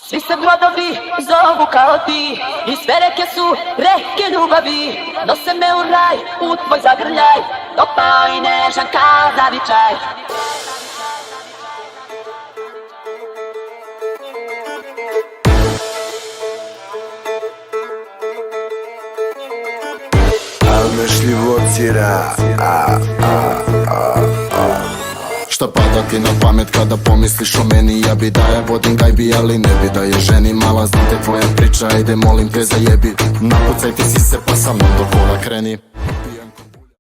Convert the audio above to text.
Svi se brodovi zovu kao ti i sve reke su reke ljubavi. Nose me u raj, u tvoj zagrljaj, topao i nežan kao zavičaj. Almešljivo cira, šta pada ti na pamet kada pomisliš o meni? Ja bi da je vodim gajbi, ali ne bi da je ženi. Mala, znam te tvoja priča, ajde molim te zajebi. Napucaj ti si se pa sa mnom do kola kreni.